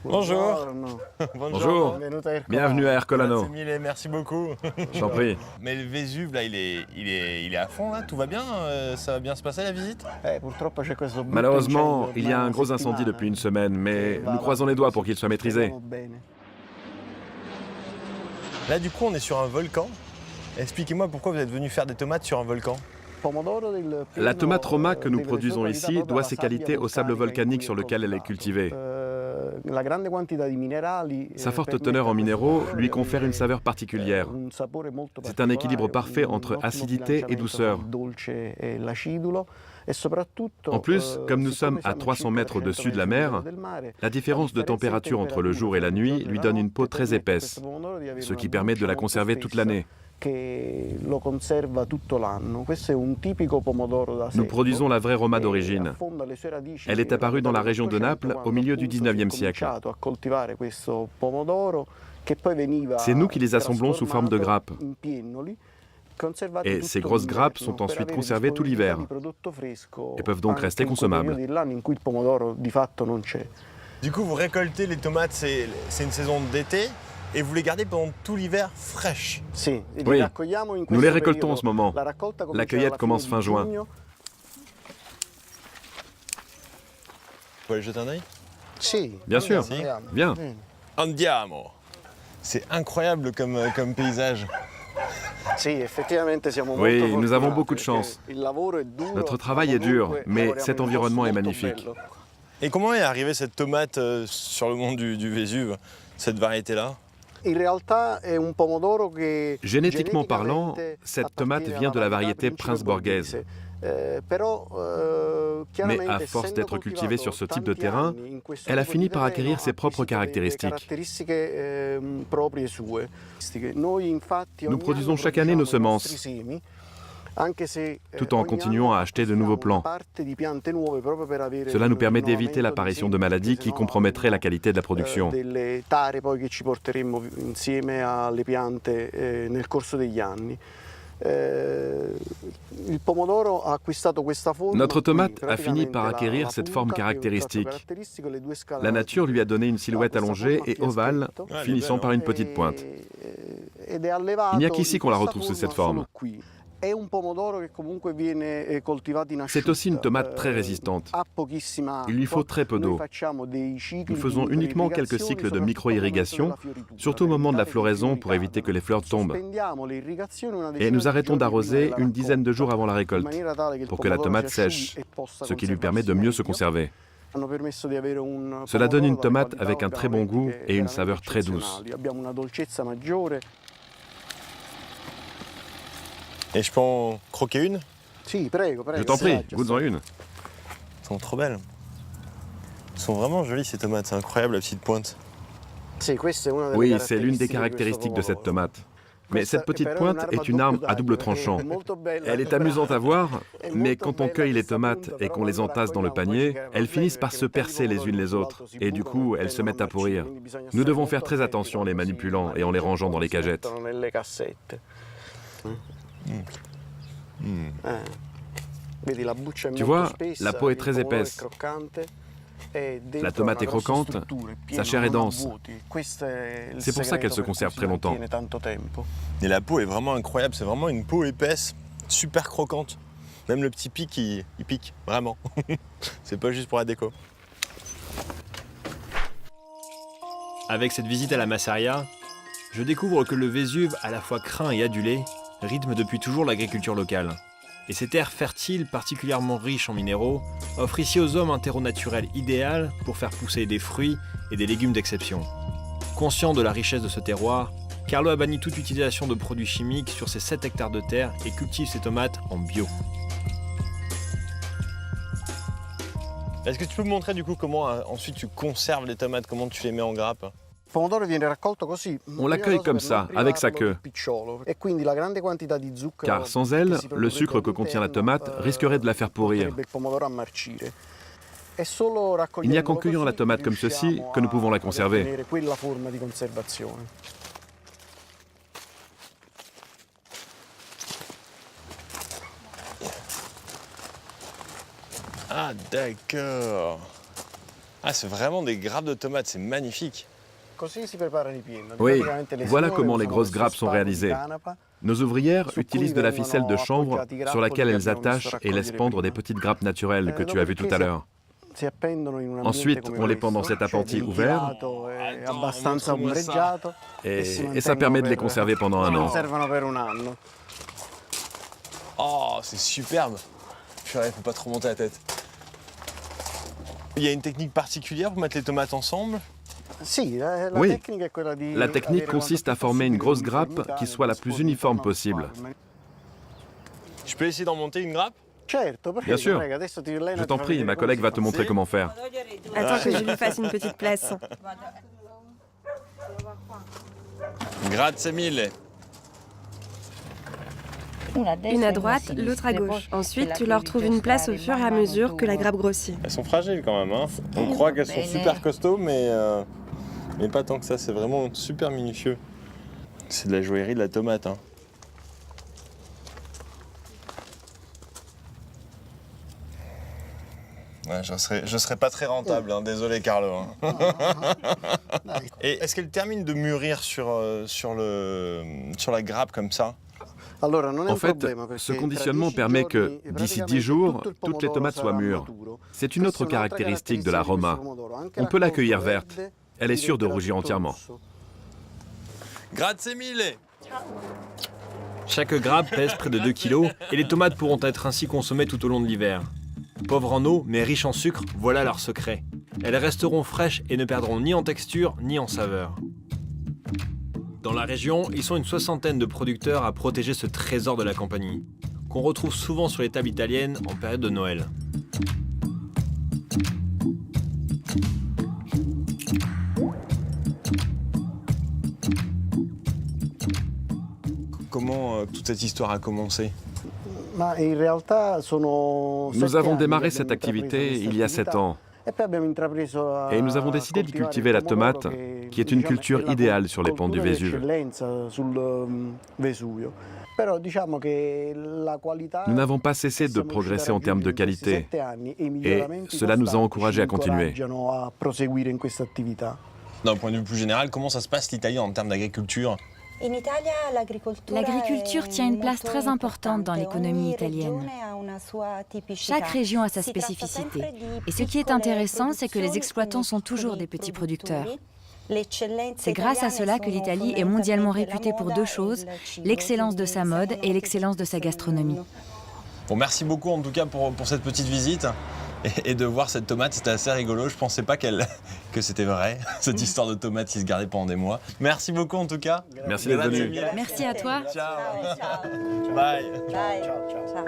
Bonjour. Bonjour, bienvenue à Ercolano. Grazie mille, merci beaucoup. Je t'en prie. Mais le Vésuve, là, il est à fond, là, tout va bien, ça va bien se passer la visite? Malheureusement, il y a un gros incendie depuis une semaine, mais nous croisons les doigts pour qu'il soit maîtrisé. Là, du coup, on est sur un volcan. Expliquez-moi pourquoi vous êtes venu faire des tomates sur un volcan. La tomate Roma que nous produisons ici doit ses qualités au sable volcanique sur lequel elle est cultivée. Sa forte teneur en minéraux lui confère une saveur particulière. C'est un équilibre parfait entre acidité et douceur. En plus, comme nous sommes à 300 mètres au-dessus de la mer, la différence de température entre le jour et la nuit lui donne une peau très épaisse, ce qui permet de la conserver toute l'année. Nous produisons la vraie Roma d'origine. Elle est apparue dans la région de Naples au milieu du 19e siècle. C'est nous qui les assemblons sous forme de grappes. Et ces grosses grappes sont ensuite conservées tout l'hiver et peuvent donc rester consommables. Du coup, vous récoltez les tomates, c'est une saison d'été, et vous les gardez pendant tout l'hiver fraîches. Oui, nous les récoltons en ce moment. La cueillette commence fin juin. Vous pouvez aller jeter un œil? Bien sûr, Si. viens. Andiamo. C'est incroyable comme paysage. Oui, nous avons beaucoup de chance. Notre travail est dur, mais cet environnement est magnifique. Et comment est arrivée cette tomate sur le mont du Vésuve, cette variété-là? Génétiquement parlant, cette tomate vient de la variété Prince Borghese. Mais à force d'être cultivée sur ce type de terrain, elle a fini par acquérir ses propres caractéristiques. Nous produisons chaque année nos semences, tout en continuant à acheter de nouveaux plants. Cela nous permet d'éviter l'apparition de maladies qui compromettraient la qualité de la production. Notre tomate a fini par acquérir cette forme caractéristique. La nature lui a donné une silhouette allongée et ovale, finissant par une petite pointe. Il n'y a qu'ici qu'on la retrouve sous cette forme. C'est aussi une tomate très résistante. Il lui faut très peu d'eau. Nous faisons uniquement quelques cycles de micro-irrigation, surtout au moment de la floraison pour éviter que les fleurs tombent. Et nous arrêtons d'arroser une dizaine de jours avant la récolte, pour que la tomate sèche, ce qui lui permet de mieux se conserver. Cela donne une tomate avec un très bon goût et une saveur très douce. Et je peux en croquer une? Je t'en prie, goûte-en une. Elles sont trop belles. Elles sont vraiment jolies ces tomates, c'est incroyable la petite pointe. Oui, c'est l'une des caractéristiques de cette tomate. Mais cette petite pointe est une arme à double tranchant. Elle est amusante à voir, mais quand on cueille les tomates et qu'on les entasse dans le panier, elles finissent par se percer les unes les autres. Et du coup, elles se mettent à pourrir. Nous devons faire très attention en les manipulant et en les rangeant dans les cagettes. Tu vois, la peau est très épaisse. La tomate est croquante, sa chair est dense. C'est pour ça qu'elle se conserve très longtemps. Et la peau est vraiment incroyable, c'est vraiment une peau épaisse, super croquante. Même le petit pic, il pique, vraiment. C'est pas juste pour la déco. Avec cette visite à la Massaria, je découvre que le Vésuve, à la fois craint et adulé, rythme depuis toujours l'agriculture locale. Et ces terres fertiles, particulièrement riches en minéraux, offrent ici aux hommes un terreau naturel idéal pour faire pousser des fruits et des légumes d'exception. Conscient de la richesse de ce terroir, Carlo a banni toute utilisation de produits chimiques sur ses 7 hectares de terre et cultive ses tomates en bio. Est-ce que tu peux me montrer du coup comment ensuite tu conserves les tomates, comment tu les mets en grappe? On l'accueille comme ça, avec sa queue. Car sans elle, le sucre que contient la tomate risquerait de la faire pourrir. Il n'y a qu'en cueillant la tomate comme ceci que nous pouvons la conserver. Ah d'accord. Ah, c'est vraiment des grappes de tomates, c'est magnifique. Oui, voilà comment les grosses grappes sont réalisées. Nos ouvrières utilisent de la ficelle de chanvre sur laquelle elles attachent et laissent pendre des petites grappes naturelles que tu as vues tout à l'heure. Ensuite, on les pend dans cet appentis ouvert et ça permet de les conserver pendant 1 an. Oh, c'est superbe. Purée, faut pas trop monter la tête. Il y a une technique particulière pour mettre les tomates ensemble? Oui, la technique consiste à former une grosse grappe qui soit la plus uniforme possible. Je peux essayer d'en monter une grappe? Bien sûr. Je t'en prie, ma collègue va te montrer comment faire. Attends que je lui fasse une petite place. Grazie mille. Une à droite, l'autre à gauche. Ensuite, tu leur trouves une place au fur et à mesure que la grappe grossit. Elles sont fragiles quand même, hein. On croit qu'elles sont super costauds, mais pas tant que ça. C'est vraiment super minutieux. C'est de la joaillerie de la tomate, hein. Ouais, je serais pas très rentable, hein. Désolé Carlo. Hein. Et est-ce qu'elle termine de mûrir sur la grappe comme ça? En fait, ce conditionnement permet que, d'ici 10 jours, toutes les tomates soient mûres. C'est une autre caractéristique de la Roma. On peut la cueillir verte. Elle est sûre de rougir entièrement. Grazie mille. Chaque grappe pèse près de 2 kilos et les tomates pourront être ainsi consommées tout au long de l'hiver. Pauvres en eau, mais riches en sucre, voilà leur secret. Elles resteront fraîches et ne perdront ni en texture ni en saveur. Dans la région, ils sont une 60aine de producteurs à protéger ce trésor de la Campanie, qu'on retrouve souvent sur les tables italiennes en période de Noël. Comment toute cette histoire a commencé? Nous avons démarré cette activité il y a 7 ans. Et nous avons décidé de cultiver la tomate, qui est une culture idéale sur les pentes du Vésuve. Nous n'avons pas cessé de progresser en termes de qualité, et cela nous a encouragés à continuer. D'un point de vue plus général, comment ça se passe l'Italie en termes d'agriculture? L'agriculture tient une place très importante dans l'économie italienne. Chaque région a sa spécificité. Et ce qui est intéressant, c'est que les exploitants sont toujours des petits producteurs. C'est grâce à cela que l'Italie est mondialement réputée pour 2 choses, l'excellence de sa mode et l'excellence de sa gastronomie. Bon, merci beaucoup en tout cas pour cette petite visite. Et de voir cette tomate, c'était assez rigolo. Je pensais pas que c'était vrai, cette histoire de tomate qui se gardait pendant des mois. Merci beaucoup en tout cas. Merci d'être venu. Merci à toi. Ciao. Ciao. Bye. Bye. Ciao.